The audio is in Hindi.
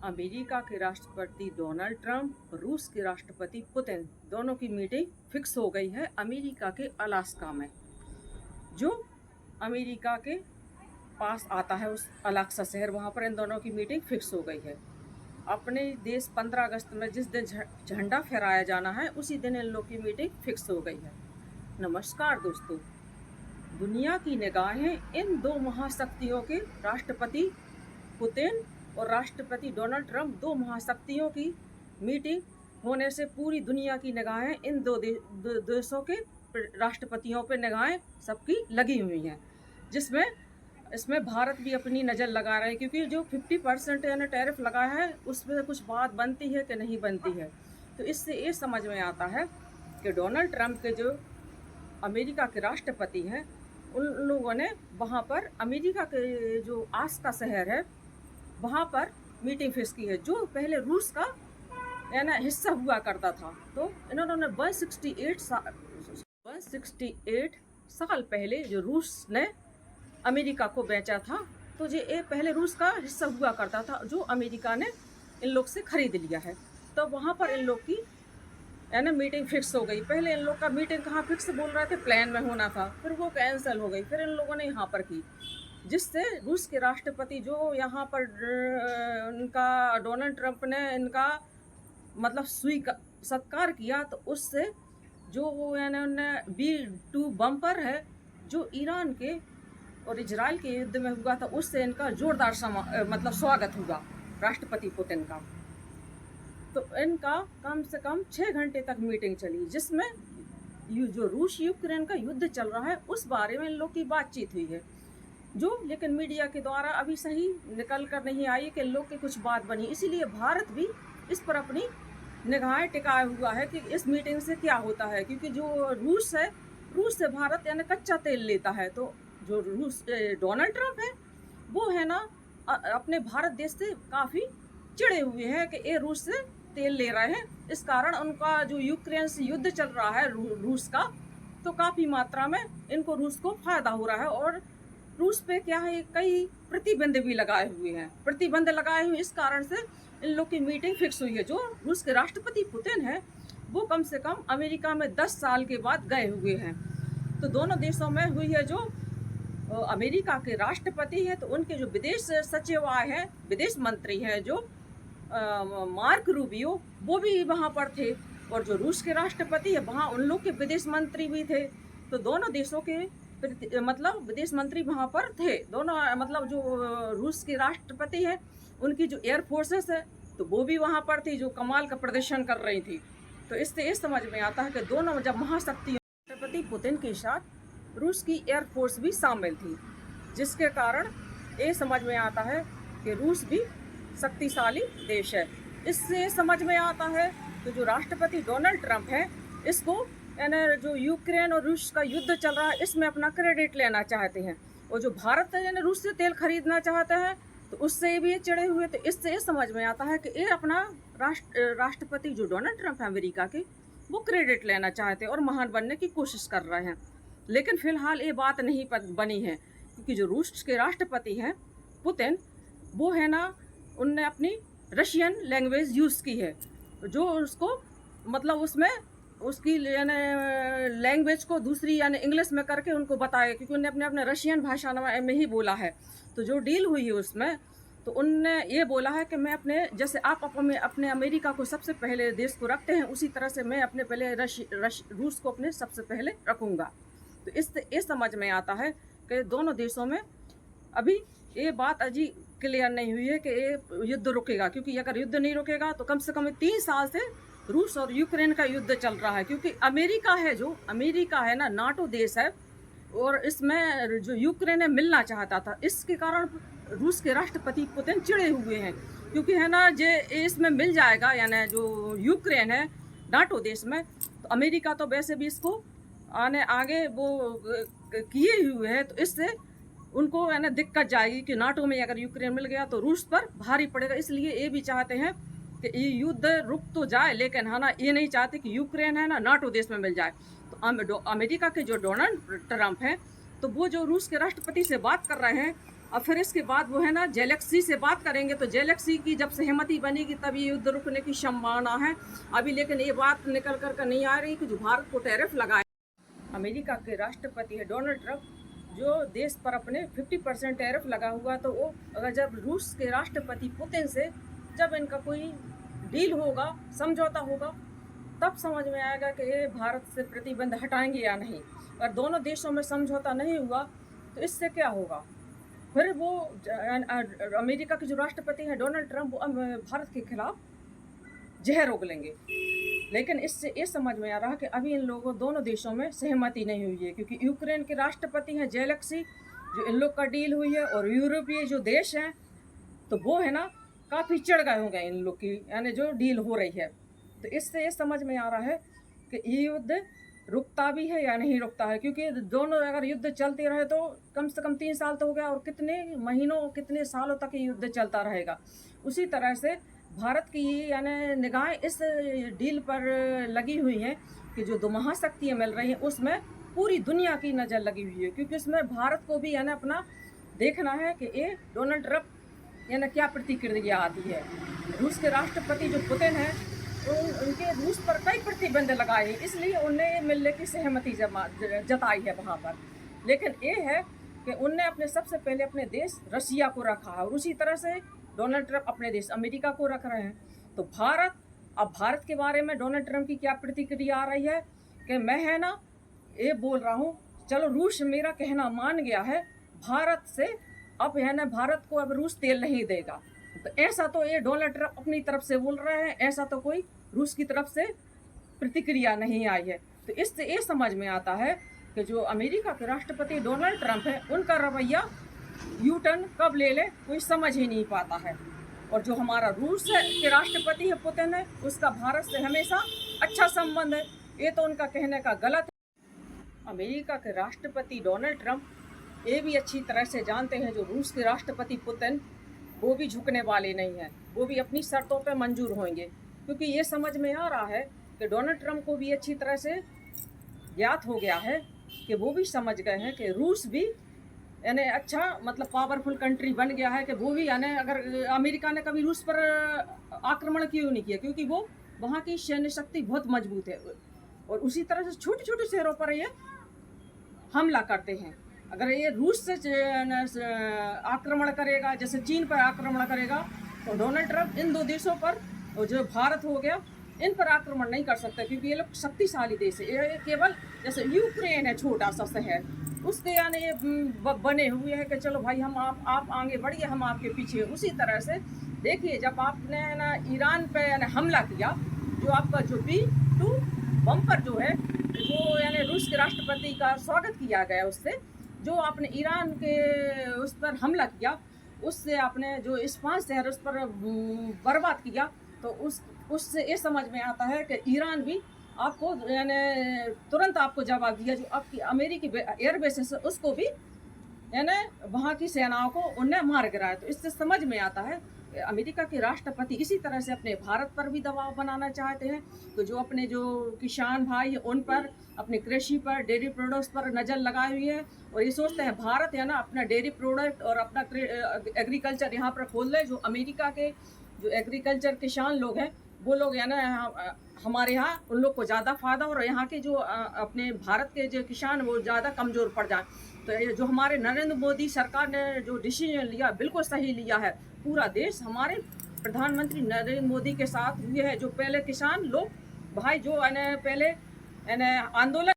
अमेरिका के राष्ट्रपति डोनाल्ड ट्रंप, रूस के राष्ट्रपति पुतिन दोनों की मीटिंग फिक्स हो गई है अमेरिका के अलास्का में, जो अमेरिका के पास आता है उस अलास्का शहर। वहाँ पर इन दोनों की मीटिंग फिक्स हो गई है। अपने देश 15 अगस्त में जिस दिन झंडा फहराया जाना है उसी दिन इन लोग की मीटिंग फिक्स हो गई है। नमस्कार दोस्तों, दुनिया की निगाहें इन दो महाशक्तियों के राष्ट्रपति पुतिन और राष्ट्रपति डोनाल्ड ट्रंप, दो महाशक्तियों की मीटिंग होने से पूरी दुनिया की निगाहें इन दो देशों के राष्ट्रपतियों पर निगाहें सबकी लगी हुई हैं, जिसमें इसमें भारत भी अपनी नज़र लगा रहे हैं, क्योंकि जो 50% यानी टैरिफ लगा है उस पर कुछ बात बनती है कि नहीं बनती है। तो इससे ये समझ में आता है कि डोनाल्ड ट्रंप के जो अमेरिका के राष्ट्रपति हैं उन लोगों ने वहाँ पर अमेरिका के जो आस का शहर है वहाँ पर मीटिंग फिक्स की है, जो पहले रूस का यानी हिस्सा हुआ करता था। तो इन्होंने 168 साल पहले जो रूस ने अमेरिका को बेचा था, तो ये पहले रूस का हिस्सा हुआ करता था, जो अमेरिका ने इन लोग से खरीद लिया है। तो वहाँ पर इन लोग की यानी मीटिंग फिक्स हो गई। पहले इन लोग का मीटिंग कहाँ फिक्स बोल रहे थे, प्लान में होना था, फिर वो कैंसिल हो गई, फिर इन लोगों ने यहाँ पर की, जिससे रूस के राष्ट्रपति जो यहाँ पर उनका डोनाल्ड ट्रंप ने इनका मतलब सत्कार किया, तो उससे जो यानी B-2 बम्पर है जो ईरान के और इजराइल के युद्ध में हुआ था, उससे इनका जोरदार मतलब स्वागत हुआ राष्ट्रपति पुतिन का। तो इनका कम से कम 6 घंटे तक मीटिंग चली, जिसमें जो रूस यूक्रेन का युद्ध चल रहा है उस बारे में इन लोग की बातचीत हुई है, जो लेकिन मीडिया के द्वारा अभी सही निकल कर नहीं आई कि इन लोग की कुछ बात बनी। इसीलिए भारत भी इस पर अपनी निगाहें टिकाए हुआ है कि इस मीटिंग से क्या होता है, क्योंकि जो रूस है, रूस से भारत यानी कच्चा तेल लेता है। तो जो रूस डोनाल्ड ट्रंप है वो है ना अपने भारत देश से काफ़ी चिड़े हुए हैं कि ये रूस से तेल ले रहे हैं। इस कारण उनका जो यूक्रेन से युद्ध चल रहा है रूस का, तो काफ़ी मात्रा में इनको रूस को फ़ायदा हो रहा है। और रूस पे क्या है, कई प्रतिबंध भी लगाए हुए हैं, इस कारण से इन लोग की मीटिंग फिक्स हुई है। जो रूस के राष्ट्रपति पुतिन है वो कम से कम अमेरिका में 10 साल के बाद गए हुए हैं। तो दोनों देशों में हुई है। जो अमेरिका के राष्ट्रपति हैं तो उनके जो विदेश सचिव आए हैं, विदेश मंत्री हैं जो मार्क रूबियो, वो भी वहाँ पर थे। और जो रूस के राष्ट्रपति है वहाँ उन लोग के विदेश मंत्री भी थे। तो दोनों देशों के मतलब विदेश मंत्री वहाँ पर थे। दोनों मतलब जो रूस के राष्ट्रपति है उनकी जो एयर फोर्सेस है तो वो भी वहाँ पर थी, जो कमाल का प्रदर्शन कर रही थी। तो इससे ये समझ में आता है कि दोनों जब महाशक्ति राष्ट्रपति पुतिन के साथ रूस की एयरफोर्स भी शामिल थी, जिसके कारण ये समझ में आता है कि रूस भी शक्तिशाली देश है। इससे समझ में आता है कि जो राष्ट्रपति डोनाल्ड ट्रंप है इसको यानी जो यूक्रेन और रूस का युद्ध चल रहा है इसमें अपना क्रेडिट लेना चाहते हैं, और जो भारत यानी रूस से तेल खरीदना चाहते हैं तो उससे भी ये चिड़े हुए। तो इससे ये समझ में आता है कि ये अपना राष्ट्रपति जो डोनाल्ड ट्रंप है अमेरिका के, वो क्रेडिट लेना चाहते हैं और महान बनने की कोशिश कर रहे हैं। लेकिन फिलहाल ये बात नहीं बनी है, क्योंकि जो रूस के राष्ट्रपति हैं पुतिन, वो है ना उनने अपनी रशियन लैंग्वेज यूज़ की है, जो उसको मतलब उसमें उसकी यानी लैंग्वेज को दूसरी यानी इंग्लिश में करके उनको बताया, क्योंकि उन्होंने अपने रशियन भाषा में ही बोला है। तो जो डील हुई है उसमें तो उनने ये बोला है कि मैं अपने जैसे आप अपने अमेरिका को सबसे पहले देश को रखते हैं, उसी तरह से मैं अपने पहले रूस को अपने सबसे पहले रखूँगा। तो इससे ये समझ में आता है कि दोनों देशों में अभी ये बात अजी क्लियर नहीं हुई है कि ये युद्ध रुकेगा, क्योंकि अगर युद्ध नहीं रुकेगा तो कम से कम 3 साल से रूस और यूक्रेन का युद्ध चल रहा है। क्योंकि अमेरिका है ना नाटो देश है, और इसमें जो यूक्रेन है मिलना चाहता था। इसके कारण रूस के राष्ट्रपति पुतिन चिड़े हुए हैं, क्योंकि है ना जे इसमें मिल जाएगा यानी जो यूक्रेन है नाटो देश में, तो अमेरिका तो वैसे भी इसको आगे वो किए हुए हैं, तो इससे उनको यानी दिक्कत जाएगी कि नाटो में अगर यूक्रेन मिल गया तो रूस पर भारी पड़ेगा। इसलिए ये भी चाहते हैं कि ये युद्ध रुक तो जाए, लेकिन है ना ये नहीं चाहते कि यूक्रेन है ना नाटो देश में मिल जाए। तो अमेरिका के जो डोनाल्ड ट्रंप हैं तो वो जो रूस के राष्ट्रपति से बात कर रहे हैं और फिर इसके बाद वो है ना जेलेक्सी से बात करेंगे, तो जेलेक्सी की जब सहमति बनेगी तब ये युद्ध रुकने की संभावना है अभी। लेकिन ये बात निकल कर नहीं आ रही कि जो भारत को टैरिफ लगाए। अमेरिका के राष्ट्रपति है डोनाल्ड ट्रंप, जो देश पर अपने 50% टैरिफ लगा हुआ, तो वो अगर जब रूस के राष्ट्रपति पुतिन से जब इनका कोई डील होगा, समझौता होगा, तब समझ में आएगा कि ये भारत से प्रतिबंध हटाएंगे या नहीं। अगर दोनों देशों में समझौता नहीं हुआ तो इससे क्या होगा? फिर वो अमेरिका के जो राष्ट्रपति हैं डोनाल्ड ट्रंप, वो भारत के खिलाफ जहर उगलेंगे। लेकिन इससे ये समझ में आ रहा है कि अभी इन लोगों दोनों देशों में सहमति नहीं हुई है, क्योंकि यूक्रेन के राष्ट्रपति हैं जेलेक्सी, जो इन लोग का डील हुई है, और यूरोपीय जो देश हैं तो वो है ना काफ़ी चिढ़ गए होंगे इन लोग की, यानी जो डील हो रही है। तो इससे ये समझ में आ रहा है कि ये युद्ध रुकता भी है या नहीं रुकता है, क्योंकि दोनों अगर युद्ध चलते रहे तो कम से कम 3 साल तो हो गया, और कितने महीनों कितने सालों तक ये युद्ध चलता रहेगा। उसी तरह से भारत की यानी निगाहें इस डील पर लगी हुई हैं कि जो दो महाशक्तियाँ मिल रही हैं उसमें पूरी दुनिया की नज़र लगी हुई है, क्योंकि इसमें भारत को भी यानी अपना देखना है कि ये डोनाल्ड ट्रंप यानी क्या प्रतिक्रिया आती है। रूस के राष्ट्रपति जो पुतिन है, उनके रूस पर कई प्रतिबंध लगाए, इसलिए उन्हें मिलने की सहमति जताई है वहाँ पर। लेकिन ये है कि उनने अपने सबसे पहले अपने देश रसिया को रखा है, और उसी तरह से डोनाल्ड ट्रंप अपने देश अमेरिका को रख रहे हैं। तो भारत के बारे में डोनाल्ड ट्रंप की क्या प्रतिक्रिया आ रही है कि मैं है ना ये बोल रहा हूँ, चलो रूस मेरा कहना मान गया है, भारत से अब है ना भारत को अब रूस तेल नहीं देगा। तो ऐसा तो ये डोनाल्ड ट्रंप अपनी तरफ से बोल रहे हैं, ऐसा तो कोई रूस की तरफ से प्रतिक्रिया नहीं आई है। तो इससे ये समझ में आता है कि जो अमेरिका के राष्ट्रपति डोनाल्ड ट्रंप है, उनका रवैया यू टर्न कब ले ले कोई समझ ही नहीं पाता है। और जो हमारा रूस के राष्ट्रपति है पुतिन है, उसका भारत से हमेशा अच्छा संबंध है, ये तो उनका कहने का गलत है। अमेरिका के राष्ट्रपति डोनाल्ड ट्रंप ये भी अच्छी तरह से जानते हैं जो रूस के राष्ट्रपति पुतिन, वो भी झुकने वाले नहीं हैं, वो भी अपनी शर्तों पर मंजूर होंगे, क्योंकि ये समझ में आ रहा है कि डोनाल्ड ट्रंप को भी अच्छी तरह से ज्ञात हो गया है कि वो भी समझ गए हैं कि रूस भी यानी अच्छा मतलब पावरफुल कंट्री बन गया है, कि वो भी यानी अगर अमेरिका ने कभी रूस पर आक्रमण क्यों नहीं किया, क्योंकि वो वहाँ की सैन्य शक्ति बहुत मजबूत है, और उसी तरह से छोटे छोटे शहरों पर ये हमला करते हैं। अगर ये रूस से आक्रमण करेगा, जैसे चीन पर आक्रमण करेगा, तो डोनाल्ड ट्रंप इन दो देशों पर, और जो भारत हो गया, इन पर आक्रमण नहीं कर सकते, क्योंकि ये लोग शक्तिशाली देश है। ये केवल जैसे यूक्रेन है छोटा सा शहर, उसके यानी ये बने हुए हैं कि चलो भाई हम आप आगे बढ़िए, हम आपके पीछे। उसी तरह से देखिए, जब आपने ना ईरान पे यानी हमला किया, जो आपका जो B-2 बम्पर जो है, जो यानी रूस के राष्ट्रपति का स्वागत किया गया, उससे जो आपने ईरान के उस पर हमला किया, उससे आपने जो इस्पान शहर उस पर बर्बाद किया, तो उससे ये समझ में आता है कि ईरान भी आपको यानी तुरंत आपको जवाब दिया। जो आपकी अमेरिकी एयरबेस है उसको भी यानी वहाँ की सेनाओं को उनने मार गिराया। तो इससे समझ में आता है कि अमेरिका के राष्ट्रपति इसी तरह से अपने भारत पर भी दबाव बनाना चाहते हैं। तो जो अपने जो किसान भाई हैं उन पर, अपने कृषि पर, डेयरी प्रोडक्ट्स पर नज़र लगाई हुई है, और ये सोचते हैं भारत है ना अपना डेयरी प्रोडक्ट और अपना एग्रीकल्चर यहाँ पर खोल ले। जो अमेरिका के जो एग्रीकल्चर किसान लोग हैं, वो लोग है ना हमारे यहाँ उन लोग को ज़्यादा फ़ायदा, और यहाँ के जो अपने भारत के जो किसान वो ज़्यादा कमज़ोर पड़ जाए। तो जो हमारे नरेंद्र मोदी सरकार ने जो डिसीजन लिया, बिल्कुल सही लिया है। पूरा देश हमारे प्रधानमंत्री नरेंद्र मोदी के साथ हुए है। जो पहले किसान लोग भाई जो पहले आंदोलन